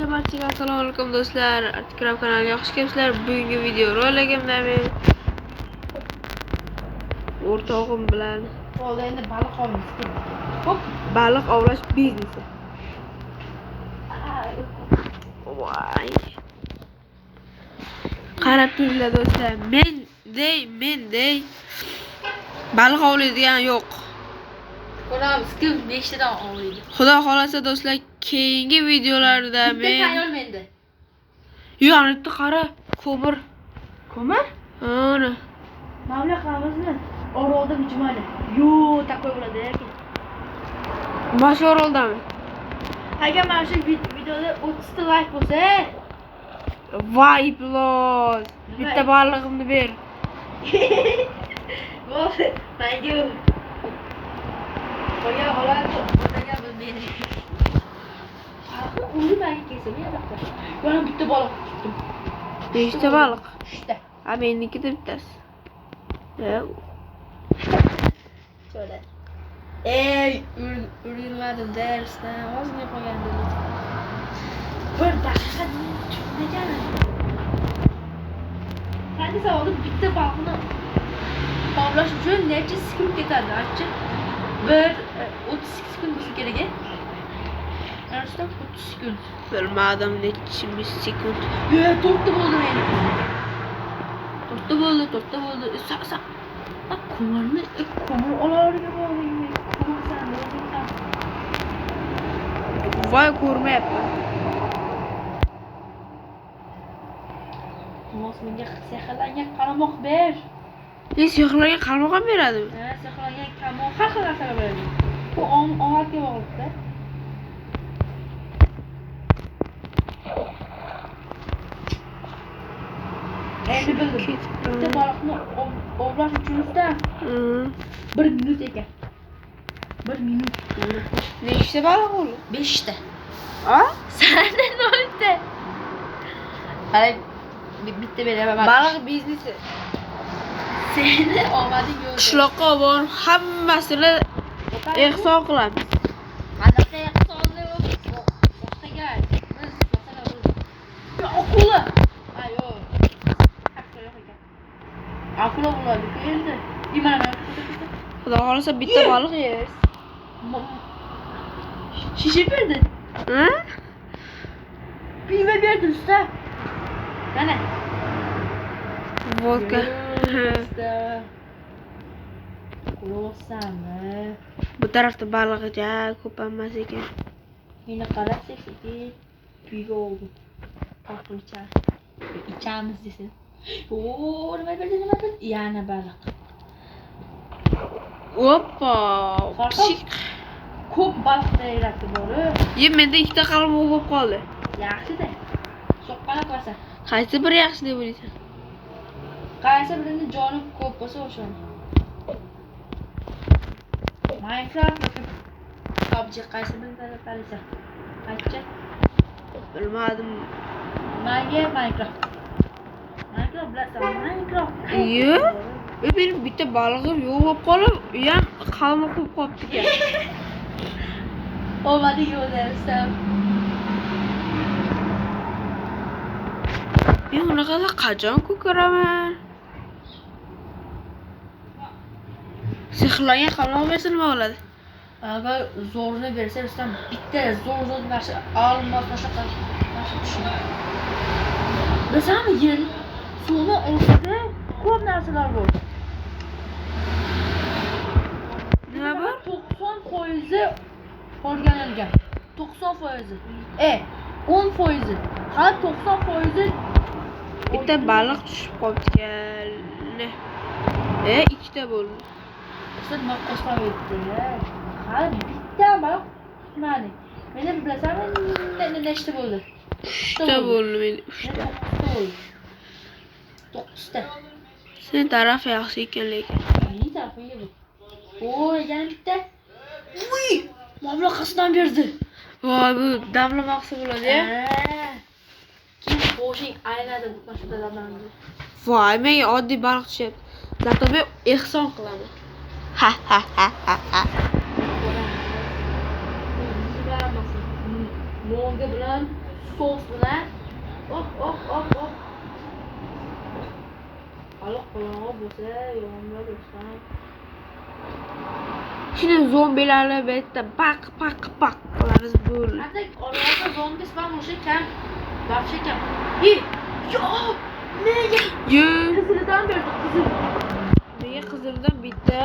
Barchaga assalomu alaykum do'stlar. Artikram kanaliga xush kelibsizlar. Bugungi video roligimda men o'rtog'im bilan endi baliq ovlaymiz kerak. Hop, baliq ovlash biznesi. Voy. Qarab turinglar do'stlar. Men baliq ovlaydigan yo'q. ko'ramiz kim nechtadan ovlaydi. Xudo xolasa do'stlar, keyingi videolarda Bitta tayyor menda. Yo'q, anita qara, ko'mir. Ko'mir? Ana. Mavla qilamizmi? Orolda bijmali. Yo'q, taqoy bo'ladi lekin. Mashhur oldami? Agar mana shu videoda 30 ta like bo'lsa, Voy plus. Bitta balig'imni ber. voy, menga qo'ya oladi. Otaga bilmaydi. Uni menga kelsa, men yo'qda. Yana bitta baliq tutdim. Nechta baliq? 3 ta. Ha, meniki de bittasi. Şöyle. Ey, ürünlerin dersine ozgina qo'ygandim. Bir daqiqa tutmagan. Qanday savolda bitta baliqni ovlash uchun necha sekund ketadi, aytchi? 32 sekund bo'lsa kerak. Arasida 30 sekund. Bilmadim necha sekund. Yo, 4 ta bo'ldi meni. 4 ta bo'ldi. Sa. Bak ko'mirni, ko'mir olarga boraymi? Ko'mirsan, o'zingdan. Voy, ko'rmayapman. Menga sehrlangan qalamoq ber. Sehrlangan qalamoq ham beradimi? Ha, sehrlangan qalamoq har xil narsalar beradi. Bu omadga bog'liq-da. Endi bildim. Bitta baliqni ovlash uchun usta 1 minut ekan. 1 minut. Nechta baliq bo'ldi? 5 ta. Ha? Sanda 0 ta. Qarang, bitta beraman. Baliq biznesi. Seni omading yo'q. Qishloqqa bor, hammasini ehson qilamiz. Qanaqa ehsonni yo'q. Boshqaga. Biz masalan akula. Ayo. Akula bo'ladi endi. Nimani? Xudo xolasa bitta baliq yeysiz. Shisha berdi. Ha? Piva berdi usta. Mana. Vodka. Qo'sami. Bu tarafda baliq ja ko'p emas ekan. Meni qarasak, piva oldu. Qahva ichamiz desa. Oo, nima berdi? Yana baliq. Oppa. Kichik. Ko'p baliqlar yaratdi bor-ku. Menda ikkita qalamoq bo'lib qoldi. Yaxshi-da. So'qqana qilsa. Qaysi bir yaxshi deb o'ylaysan? Qaysi birini joni ko'p bo'lsa o'shani. Minecraft PUBG qaysi birini tanlaysan? Qaychi? Bilmadim. Menga Minecraft bilasan, Minecraft. Yo'q. Benim bitta balig'im yo'q bo'lib qolib, u ham qalamoq bo'lib qolibdi ekan. Olmadi yo'q dersam. Men unaqalar qachon ko'karaman? Sehrlangan qalamoq bersa nima bo'ladi? Agar zo'rini bersa, rustam bitta zo'r narsa olmos boshqa tushun. Bilasanmi, yer suvni ostida ko'p narsalar bor. Nima bor? 90% o'rganilgan. 90%. 10%. Hali 90% Bitta baliq tushib qolibdi ekan. Ikkita bo'ldi. Siz maqosdan o'tdi. Hali bitta baliq tutmadi. Meni bilasanmi, nechta bo'ldi? 3ta bo'ldi men. 3ta. 9ta. Sen taraf yaxshi ekan lekin. Meni tarafimga bu. Voy, yana bitta. Uy, mamlakasidan berdi. Voy, bu damlamoqchi bo'ladi-ya. Kim boshing aynadi bu mashinalardan. Voy, menga oddiy baliq tushyapti. Zato men ehson qilaman. Ha. Monga bilan sos bilan. Oh. Baliq qulog'i bo'lsa, yomon bo'lsa. Şimdi zombilerle birlikte bak qilamiz bo'ldi. Hatta orada zombi spam o'sha kam. Вообще kam. Yo! Nega? Yo! Qizilidan berdi, qizil. Nega qizildan bitta?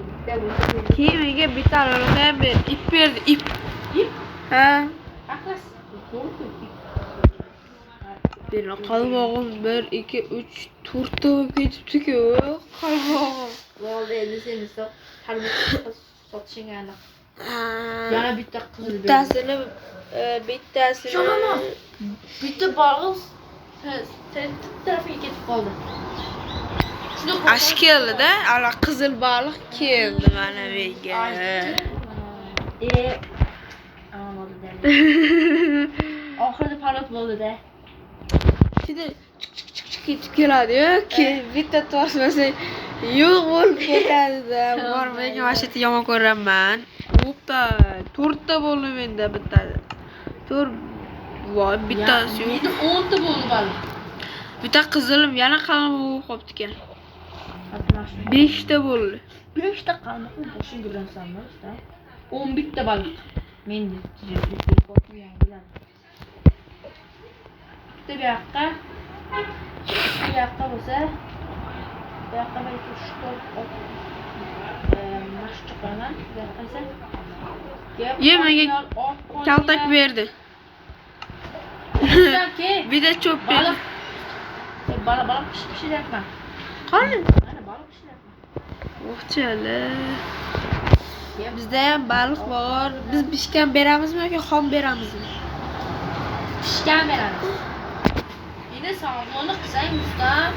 Bitta bo'lsa. Kemiga bitta ham ber. İp berdi, ip. Ip? Ha. Aqlas. Benim qalmog'im 1 2 3 4 ta bo'lib ketibdi-ku. Qalmog'im. Bo'ldi, endi sen sotishing aniq. Yana bitta qizil Bittasini. Shonamas. Bitta baliq sen tarafiga ketib qoldi. Ash keldi-da, ala qizil baliq keldi mana menga. Oxirida parot bo'ldi-da. Şimdi çık ketib keladi-yu, bitta to'smasa yo'q bo'lib ketadi-da. Bor, men vashiti yomon ko'raman. Bo'pti, 4 ta bo'ldi menda bittasi. 4 voy, bittasi yo'q. Menda 10 ta bo'ldi baliq. Bitta qizilim yana qalin bo'lib qolibdi ekan. 5 ta bo'ldi. 5 ta qalmoqni boshing ko'ransanmi, usta? 11 ta baliq. Men bitta bu yoqqa bo'lsa, bu yoqqa belki 3 mashq qilaman. Bu yoqqa esa Ye, menga kaltak berdi. Bir de çok berdi. Balık pişiryapman. Qani? Mana balık pişiryapman. O'xchali. Bizda ham baliq bor. Biz pishgan beramizmi yoki xom beramizmi? Pishgan beramiz. Endi savdoni qilsang ustam,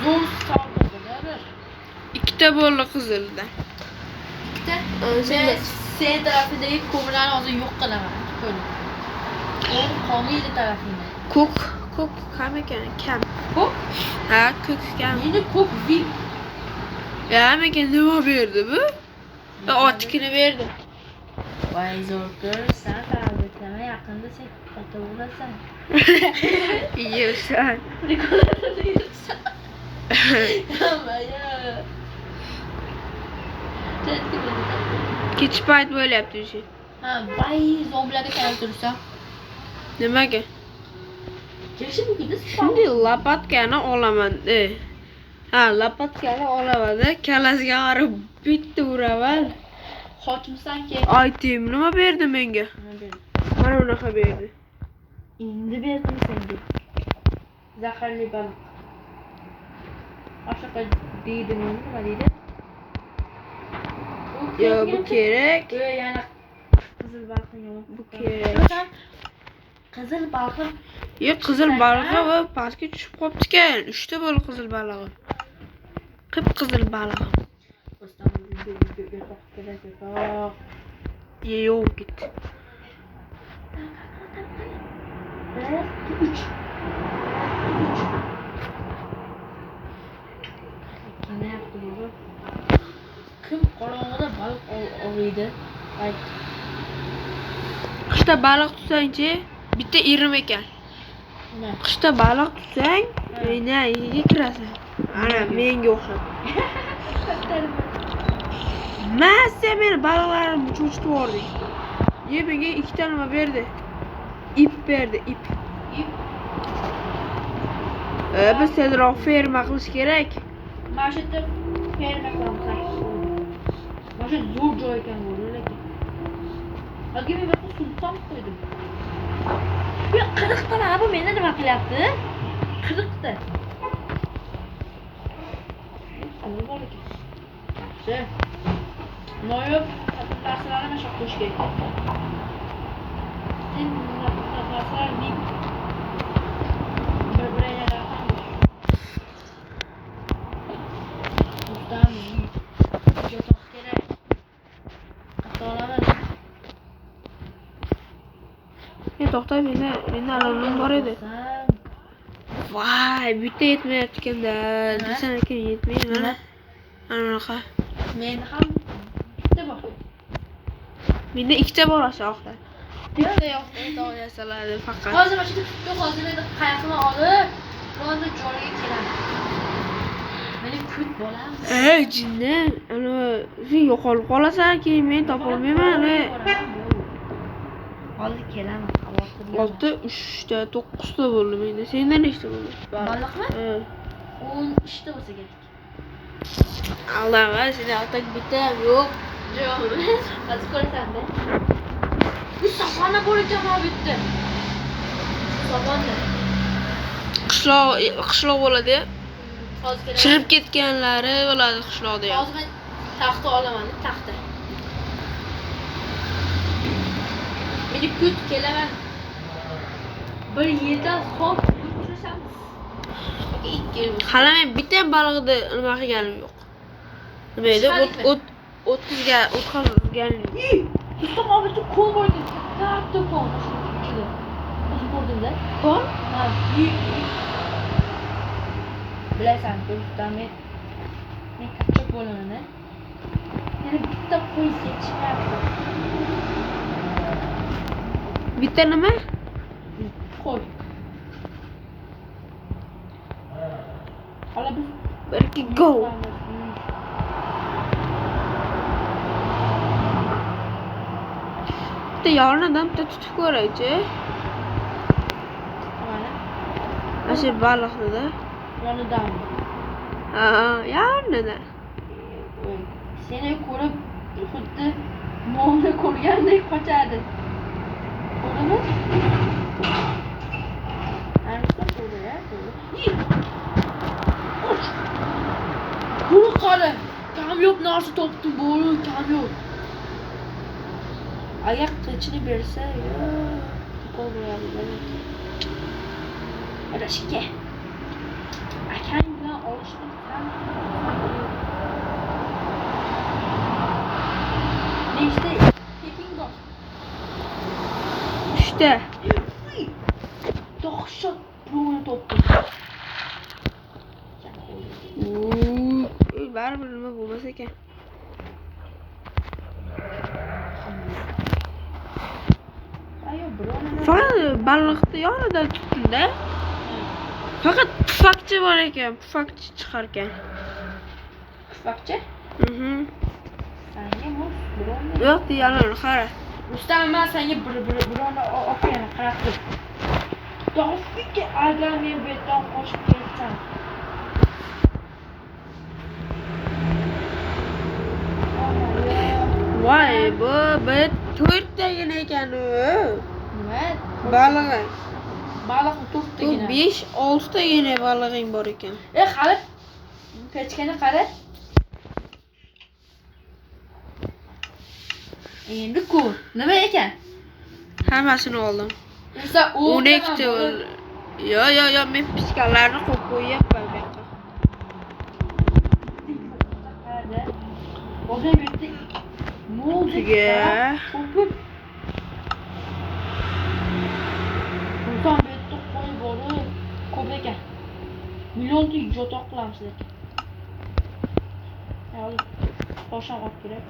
zo'r savdo bo'ladi. 2 ta bo'ldi qizilda. 2 ta. Sen tarafidagi ko'mirlarni hozir yo'q qilaman. Ko'l. Qomiydi tarafingda. Ko'k kam ekan, kam. Ko'k? Ha, ko'k kam. Endi ko'k vip. Ya, menga nima berdi bu? Otikini berdi. Voy zo'r, sen tarafdagi yaqinda sen ota bo'lasan. Yeysan. Prikollarni yeysan. Maya. Kech payt bo'lyapti o'sha. Ha, voy zombilarga qarab tursa. Nimaga? Kelishib ketdi. Shunday lopatkani olaman. Ha, lopatkani olaman, kalasiga qarab bitta uraman. Hokimsan-ki. Aytdim, nima berdi menga? Mana bunaqa berdi. Endi berdim senga. Zaharli baliq. Ashaqa deydi, nima deydi? Yo, bu kerak. Yana qizil baliqni yo'q. Bu kerak. Qizil baliq. Yo, qizil balig'i va pastga tushib qopti ekan. 3 ta bo'ldi qizil balig'i. Qip-qizil balig'i. Yo'q ketdi. 3. Kim qorong'ida baliq ovlaydi? Qishda baliq tutsang-chi, bitta irim ekan. Qishda baliq tutsang, meni yiga kirasan. Ana menga o'xshab. Massa meni baliqlarimni cho'chitib yubording. Ye, menga 2 ta nima berdi? İp berdi, ip. Biz tezroq ferma qilish kerak. Mana shu yerda ferma qilamiz. Mana shu zo'r joy ekan bu, lekin. Agar men bir sulton qo'ydim. Bu 40 ta bu meni nima qilyapti? 40 ta. Qanday bor ekan? Şey. Noyob narsalarni mana shu qo'yish kerak. Sen narsalar bir to'xta, meni alamim bor edi. Voy, bitta yetmayapti ekanda. Desam ekan yetmaydi mana. Mana bunaqa. Menda ham bitta bor. Menda 2 ta bor oshaqda. bitta yoqdan tog' yasaladi faqat. Hozir mana shu yo'q hozir endi qayiqni olib, bironta joyga kelaman. Meni kut bolam. Ey jinni, ana sen yo'qolib qolasan, keyin men topolmayman. Hozir kelaman. Xavotirga. 6, 3 ta, 9 ta bo'ldi menda. Senda nechta bo'ldi? Baliqmi? Ha. 13 ta bo'lsa kerak. Aldama, seni otang bitta ham yo'q. Yo'q. Hozir ko'rasan-da. Bu safona bor ekan mana bu yerda. Safona. Qishloq bo'ladi. Hozir kelaman. Chirib ketganlari bo'ladi qishloqda ham. Hozir men taxta olaman, taxta. Meni kut kelaman. Bir yildan so'ng uçursam. Ikki yil. Hali men bitta ham baliqni nima qilganim yo'q. Nima edi? O'tkazganim yo'q. Bitta hozircha qo'l qo'ydim. Katta qo'l. Ichida. O'zim ko'rdimda. Qo'l? Ha, bilasan, do'stim men katta bo'laman. Yana bitta qo'y yetishmayapti. Bitta nima? Qo'y. Hala biz Bir ikki go. Bitta yonidan bitta tutib ko'raychi. mana Mana shu baliqni-da. yonidan. Ha, yonidan. Seni ko'rib xuddi molni ko'rgandek qochadi. Ko'rdingmi? Ancha ko'rdi ya. Ko'rib qara. Kamyob narsa topdim bu, kamyob. Agar qichini bersa, qo'llayadi. Adashga. Akang bilan olishni ham nechta keping bor? 3 ta. Dahshat birovni topdim. Baribir nima bo'lmas ekan. Ayo birovni Faqat baliqni yonidan tutdim-da. Faqat pufakcha bor ekan, pufakcha chiqar ekan. kufakcha. Senga bu birovni. Yo'q, yalan, qara. Rustam men senga birovni opayman, qarab tur. Do'stga agar men bu yerdan qochib ketsam. Voy, bu bir 4 tagina ekan u. Nima? Balig'i. Baliqni Bu to'rttagina. 5-6 tagina balig'ing bor ekan. Hali pechkani qara. Endi ko'r. Nima ekan? Hammasini oldim. Esa 12 ta bo'ldi. Yo, men pichkalarni qo'yib qo'yapman bu yoqqa. Qarada. O'zim bitta moldiga ko'pib. Rustam bitta qo'y bor, ko'p ekan. Millionta jotoq qilamiz lekin. Hozir bosham olib kerak.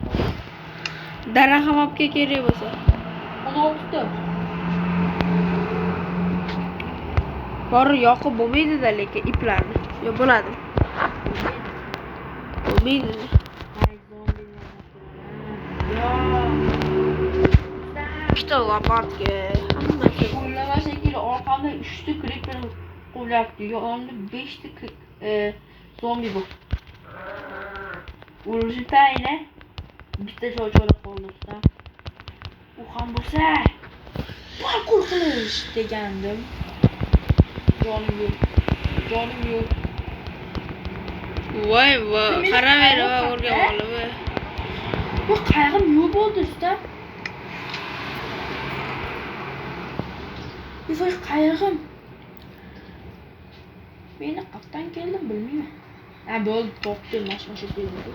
Daraxt ham olib kerak bo'lsa. 16 ta. Bor yoqib bo'lmaydi-da lekin iplarni. Yo bo'ladi. Bo'lmaydi. Bitta lopatga hammasi. Qo'llama shekilli orqamda 3 ta creeper qo'lyapti. Yonimda 5 ta zombi bor. O'lishi tayinli bitta joy qoldirdim. U ham bo'lsa parkour qilish degandim. Jonim yo'q. Voy, qaraver va o'rga olib. Bu qayg'im yo'q bo'ldi usta. Voy qayg'im. Meni qayerdan keldim bilmayman. Ha bo'ldi, topdim mashmasha keldi.